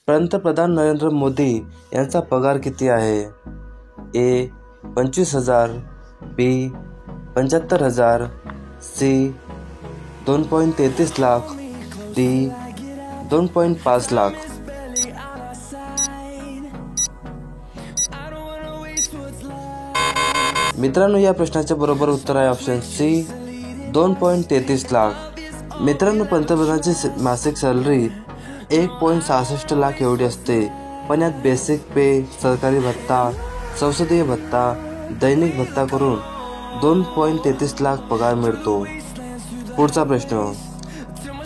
पंतप्रधान नरेंद्र मोदी यांचा पगार किती आहे? ए 25,000, बी 75,000, सी 2.33 लाख, डी 2.5 लाख. मित्रांनो, या प्रश्नाचे बरोबर उत्तर आहे ऑप्शन सी 2.33 लाख. मित्रांनो, पंतप्रधानांची मासिक सॅलरी 1.66 लाख एवढी असते, पण यात बेसिक पे, सरकारी भत्ता, संसदीय भत्ता, दैनिक भत्ता करून 2.33 लाख पगार मिळतो. पुढचा प्रश्न,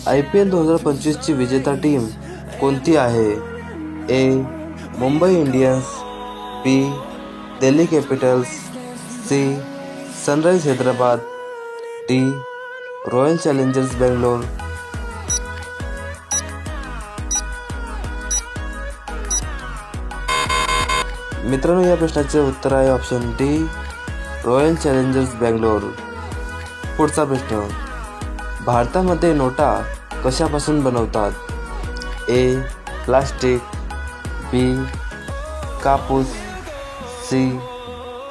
IPL 2025ची विजेता टीम कोणती आहे? A Mumbai Indians, B Delhi Capitals, C Sunrisers Hyderabad, D Royal Challengers Bangalore. मित्रांनो, या प्रश्नाचे उत्तर आहे option D Royal Challengers Bangalore. पुढचा प्रश्न, भारतामध्ये नोटा कशापासून बनवतात? ए प्लास्टिक, बी कापूस, सी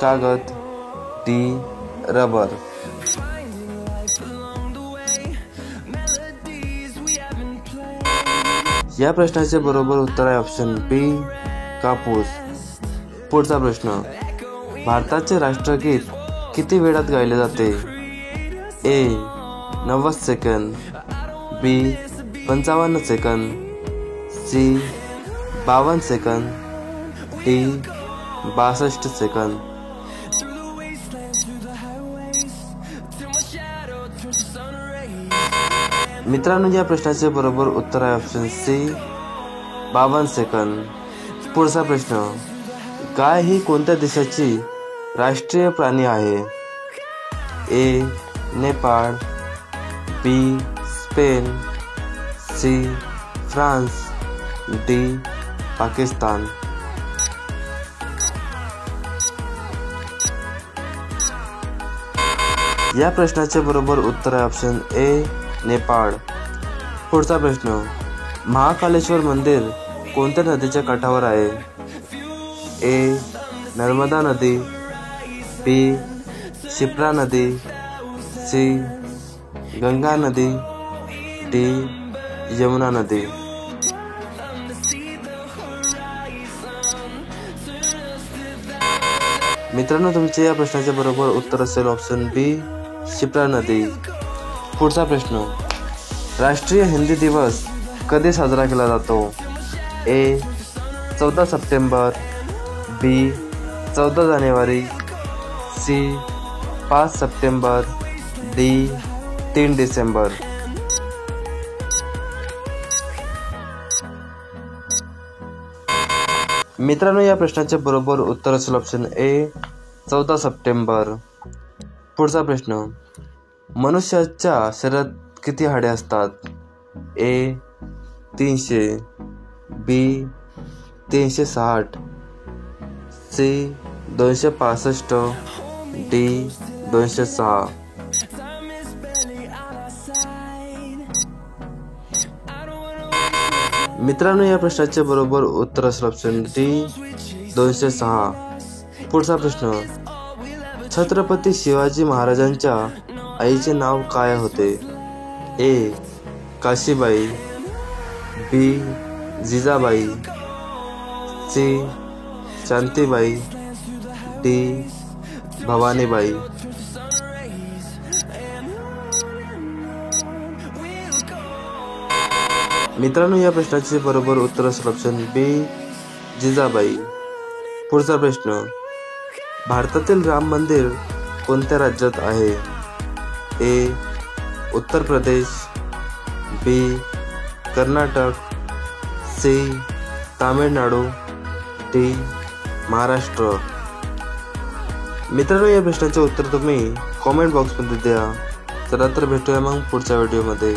कागद, डी रबर. या प्रश्नाचे बरोबर उत्तर आहे ऑप्शन बी कापूस. पुढचा प्रश्न, भारताचे राष्ट्रगीत किती वेळात गायले जाते? ए 90 सेकंद, बी 55 सेकंद, सी 52 सेकंद, डी 62 सेकंद. मित्रांनो, या प्रश्नाचे बरोबर उत्तर आहे ऑप्शन सी 52 सेकंद. पुढचा प्रश्न, गाय ही कोणत्या देशाची राष्ट्रीय प्राणी आहे? A Nepal, B Spain, C France, D Pakistan. या प्रश्नाचे बरोबर उत्तर आहे ऑप्शन ए नेपाळ. पुढचा प्रश्न, महाकालेश्वर मंदिर कोणत्या नदीच्या काठावर आहे? ए नर्मदा नदी, बी शिप्रा नदी, सी गंगा नदी, डी यमुना नदी. मित्रांनो, तुमचे या प्रश्नाचे बरोबर उत्तर असेल ऑप्शन बी शिप्रा नदी. पुढचा प्रश्न, राष्ट्रीय हिंदी दिवस कधी साजरा केला जातो? ए 14 सप्टेंबर, बी 14 जानेवारी, सी 5 सप्टेंबर, डी 3 डिसेंबर. मित्रांनो, या प्रश्नाचे बरोबर उत्तर असेल ऑप्शन ए 14 सप्टेंबर. पुढचा प्रश्न, मनुष्याच्या शरीरात किती हाडे असतात? ए 300, बी 360, सी 265, डी 206. मित्रांनो, या प्रश्नाचे बरोबर उत्तर असेल ऑप्शन डी 206. पुढचा प्रश्न, छत्रपती शिवाजी महाराजांच्या आईचे नाव काय होते? ए काशीबाई, बी जिजाबाई, सी शांतीबाई, डी भवानीबाई. मित्रांनो, या प्रश्नाचे बरोबर उत्तर असेल ऑप्शन बी जिजाबाई. पुढचा प्रश्न, भारतातील राम मंदिर कोणत्या राज्यात आहे? ए उत्तर प्रदेश, बी कर्नाटक, सी तामिळनाडू, डी महाराष्ट्र. मित्रांनो, या प्रश्नाचे उत्तर तुम्ही कॉमेंट बॉक्समध्ये द्या. चला तर भेटूया मग पुढच्या व्हिडिओमध्ये.